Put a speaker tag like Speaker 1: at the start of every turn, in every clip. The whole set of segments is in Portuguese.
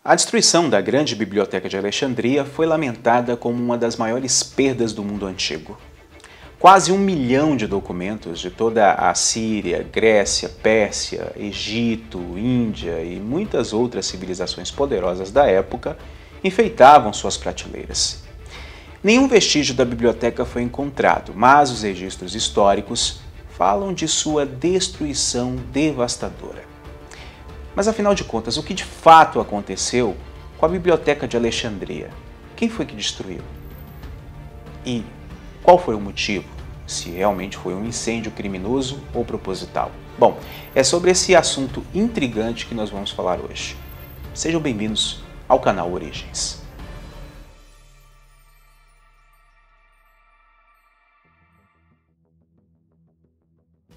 Speaker 1: A destruição da grande biblioteca de Alexandria foi lamentada como uma das maiores perdas do mundo antigo. Quase 1 milhão de documentos de toda a Síria, Grécia, Pérsia, Egito, Índia e muitas outras civilizações poderosas da época enfeitavam suas prateleiras. Nenhum vestígio da biblioteca foi encontrado, mas os registros históricos falam de sua destruição devastadora. Mas afinal de contas, o que de fato aconteceu com a Biblioteca de Alexandria? Quem foi que destruiu? E qual foi o motivo? Se realmente foi um incêndio criminoso ou proposital? Bom, é sobre esse assunto intrigante que nós vamos falar hoje. Sejam bem-vindos ao canal Origens.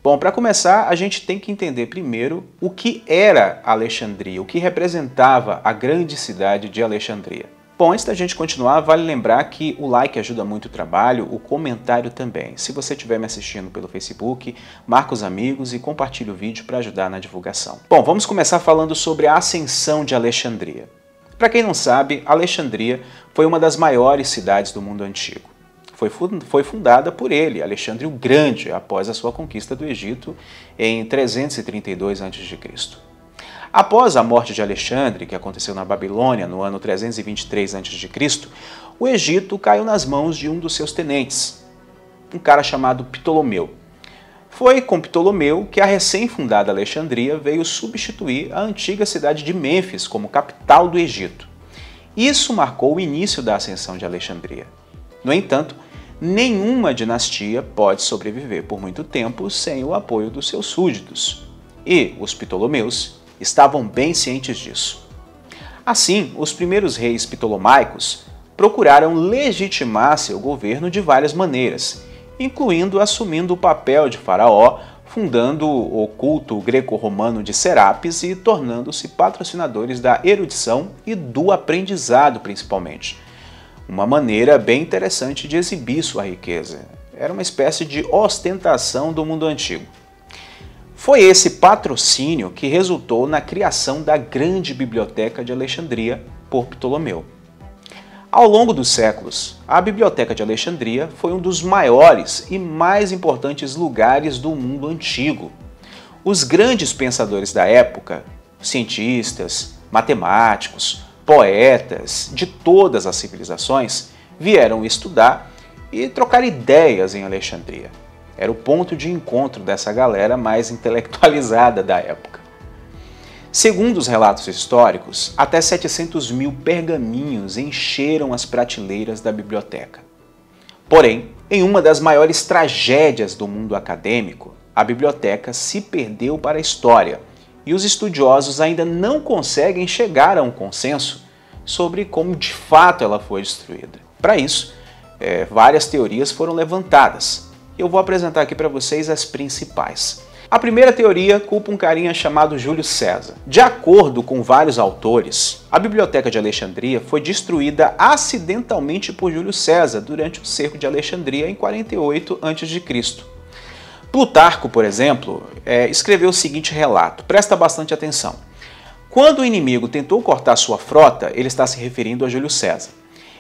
Speaker 1: Bom, para começar, a gente tem que entender primeiro o que era Alexandria, o que representava a grande cidade de Alexandria. Bom, antes da gente continuar, vale lembrar que o like ajuda muito o trabalho, o comentário também. Se você estiver me assistindo pelo Facebook, marca os amigos e compartilha o vídeo para ajudar na divulgação. Bom, vamos começar falando sobre a ascensão de Alexandria. Para quem não sabe, Alexandria foi uma das maiores cidades do mundo antigo. Foi fundada por ele, Alexandre o Grande, após a sua conquista do Egito em 332 a.C. Após a morte de Alexandre, que aconteceu na Babilônia no ano 323 a.C., o Egito caiu nas mãos de um dos seus tenentes, um cara chamado Ptolomeu. Foi com Ptolomeu que a recém-fundada Alexandria veio substituir a antiga cidade de Mênfis como capital do Egito. Isso marcou o início da ascensão de Alexandria. No entanto, nenhuma dinastia pode sobreviver por muito tempo sem o apoio dos seus súditos. E os Ptolomeus estavam bem cientes disso. Assim, os primeiros reis ptolomaicos procuraram legitimar seu governo de várias maneiras, incluindo assumindo o papel de faraó, fundando o culto greco-romano de Serapis e tornando-se patrocinadores da erudição e do aprendizado, principalmente. Uma maneira bem interessante de exibir sua riqueza. Era uma espécie de ostentação do mundo antigo. Foi esse patrocínio que resultou na criação da grande biblioteca de Alexandria por Ptolomeu. Ao longo dos séculos, a Biblioteca de Alexandria foi um dos maiores e mais importantes lugares do mundo antigo. Os grandes pensadores da época, cientistas, matemáticos, poetas de todas as civilizações vieram estudar e trocar ideias em Alexandria. Era o ponto de encontro dessa galera mais intelectualizada da época. Segundo os relatos históricos, até 700 mil pergaminhos encheram as prateleiras da biblioteca. Porém, em uma das maiores tragédias do mundo acadêmico, a biblioteca se perdeu para a história, e os estudiosos ainda não conseguem chegar a um consenso sobre como de fato ela foi destruída. Para isso, várias teorias foram levantadas. Eu vou apresentar aqui para vocês as principais. A primeira teoria culpa um carinha chamado Júlio César. De acordo com vários autores, a Biblioteca de Alexandria foi destruída acidentalmente por Júlio César durante o cerco de Alexandria em 48 a.C. Plutarco, por exemplo, escreveu o seguinte relato, presta bastante atenção. Quando o inimigo tentou cortar sua frota, ele está se referindo a Júlio César.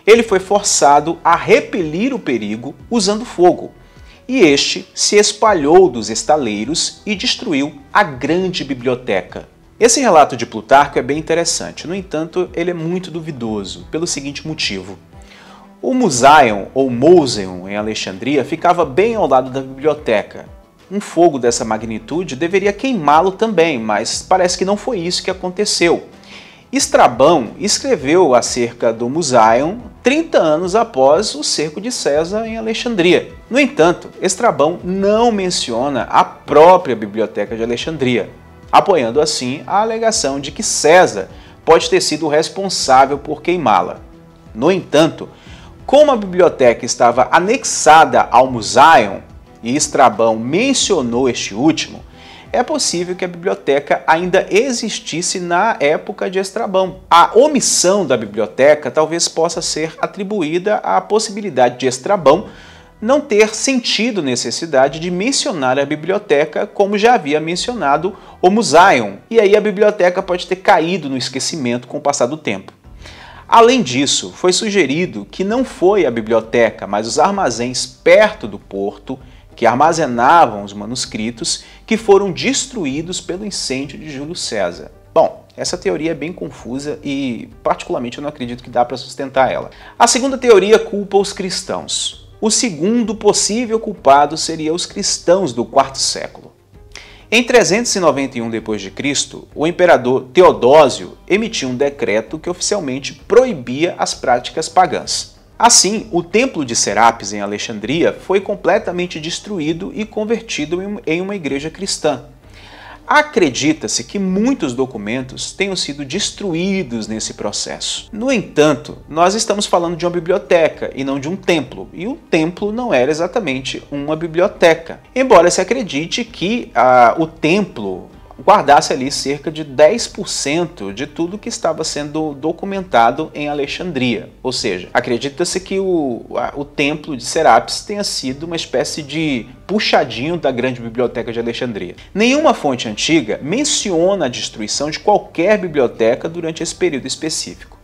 Speaker 1: Ele foi forçado a repelir o perigo usando fogo, e este se espalhou dos estaleiros e destruiu a grande biblioteca. Esse relato de Plutarco é bem interessante, no entanto, ele é muito duvidoso, pelo seguinte motivo. O Musaion, ou Museion, em Alexandria, ficava bem ao lado da biblioteca. Um fogo dessa magnitude deveria queimá-lo também, mas parece que não foi isso que aconteceu. Estrabão escreveu acerca do Musaion 30 anos após o cerco de César em Alexandria. No entanto, Estrabão não menciona a própria Biblioteca de Alexandria, apoiando assim a alegação de que César pode ter sido o responsável por queimá-la. No entanto, como a biblioteca estava anexada ao Musaion, e Estrabão mencionou este último, é possível que a biblioteca ainda existisse na época de Estrabão. A omissão da biblioteca talvez possa ser atribuída à possibilidade de Estrabão não ter sentido necessidade de mencionar a biblioteca como já havia mencionado o Museion, e aí a biblioteca pode ter caído no esquecimento com o passar do tempo. Além disso, foi sugerido que não foi a biblioteca, mas os armazéns perto do porto, que armazenavam os manuscritos, que foram destruídos pelo incêndio de Júlio César. Bom, essa teoria é bem confusa e, particularmente, eu não acredito que dá para sustentar ela. A segunda teoria culpa os cristãos. O segundo possível culpado seria os cristãos do quarto século. Em 391 d.C., o imperador Teodósio emitiu um decreto que oficialmente proibia as práticas pagãs. Assim, o templo de Serapis em Alexandria foi completamente destruído e convertido em uma igreja cristã. Acredita-se que muitos documentos tenham sido destruídos nesse processo. No entanto, nós estamos falando de uma biblioteca e não de um templo, e o templo não era exatamente uma biblioteca, embora se acredite que o templo guardasse ali cerca de 10% de tudo que estava sendo documentado em Alexandria. Ou seja, acredita-se que o templo de Serapis tenha sido uma espécie de puxadinho da grande biblioteca de Alexandria. Nenhuma fonte antiga menciona a destruição de qualquer biblioteca durante esse período específico.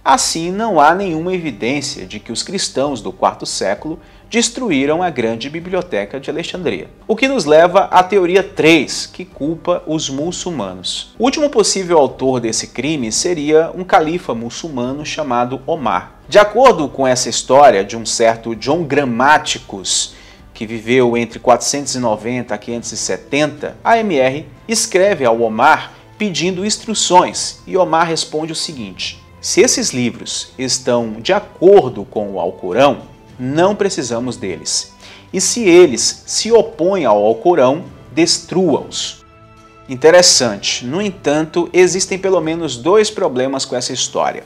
Speaker 1: Assim, não há nenhuma evidência de que os cristãos do quarto século destruíram a grande biblioteca de Alexandria. O que nos leva à teoria 3, que culpa os muçulmanos. O último possível autor desse crime seria um califa muçulmano chamado Omar. De acordo com essa história de um certo John Grammaticus, que viveu entre 490 a 570, a AMR escreve ao Omar pedindo instruções, e Omar responde o seguinte: se esses livros estão de acordo com o Alcorão, não precisamos deles. E se eles se opõem ao Alcorão, destrua-os. Interessante. No entanto, existem pelo menos dois problemas com essa história.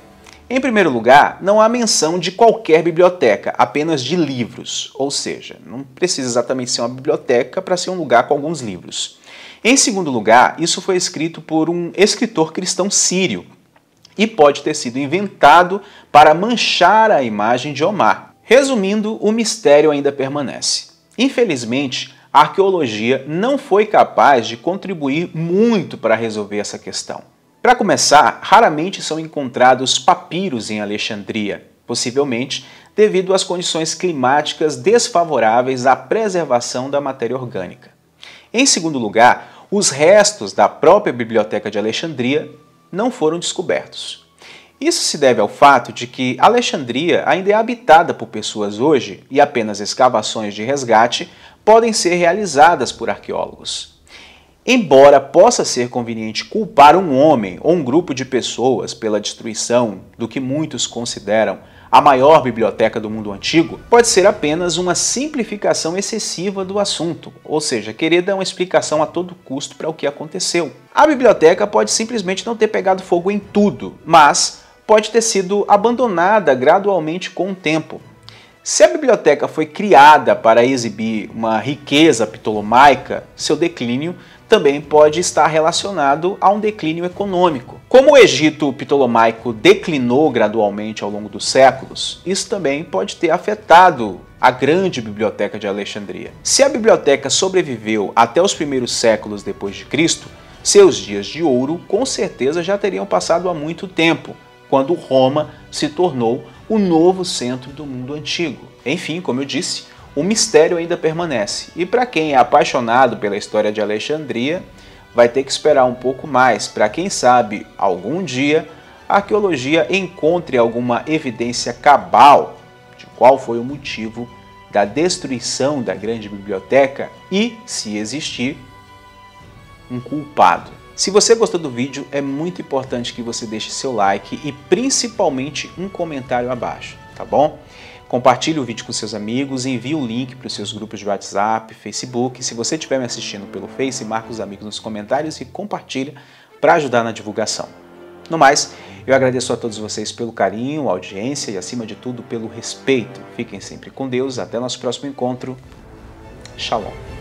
Speaker 1: Em primeiro lugar, não há menção de qualquer biblioteca, apenas de livros. Ou seja, não precisa exatamente ser uma biblioteca para ser um lugar com alguns livros. Em segundo lugar, isso foi escrito por um escritor cristão sírio e pode ter sido inventado para manchar a imagem de Omar. Resumindo, o mistério ainda permanece. Infelizmente, a arqueologia não foi capaz de contribuir muito para resolver essa questão. Para começar, raramente são encontrados papiros em Alexandria, possivelmente devido às condições climáticas desfavoráveis à preservação da matéria orgânica. Em segundo lugar, os restos da própria Biblioteca de Alexandria não foram descobertos. Isso se deve ao fato de que Alexandria ainda é habitada por pessoas hoje e apenas escavações de resgate podem ser realizadas por arqueólogos. Embora possa ser conveniente culpar um homem ou um grupo de pessoas pela destruição do que muitos consideram a maior biblioteca do mundo antigo, pode ser apenas uma simplificação excessiva do assunto, ou seja, querer dar uma explicação a todo custo para o que aconteceu. A biblioteca pode simplesmente não ter pegado fogo em tudo, mas pode ter sido abandonada gradualmente com o tempo. Se a biblioteca foi criada para exibir uma riqueza ptolomaica, seu declínio também pode estar relacionado a um declínio econômico. Como o Egito ptolomaico declinou gradualmente ao longo dos séculos, isso também pode ter afetado a grande biblioteca de Alexandria. Se a biblioteca sobreviveu até os primeiros séculos depois de Cristo, seus dias de ouro com certeza já teriam passado há muito tempo, quando Roma se tornou o novo centro do mundo antigo. Enfim, como eu disse, o mistério ainda permanece. E para quem é apaixonado pela história de Alexandria, vai ter que esperar um pouco mais para, quem sabe, algum dia, a arqueologia encontre alguma evidência cabal de qual foi o motivo da destruição da grande biblioteca e, se existir, um culpado. Se você gostou do vídeo, é muito importante que você deixe seu like e principalmente um comentário abaixo, tá bom? Compartilhe o vídeo com seus amigos, envie o link para os seus grupos de WhatsApp, Facebook. Se você estiver me assistindo pelo Face, marque os amigos nos comentários e compartilhe para ajudar na divulgação. No mais, eu agradeço a todos vocês pelo carinho, a audiência e, acima de tudo, pelo respeito. Fiquem sempre com Deus. Até nosso próximo encontro. Shalom.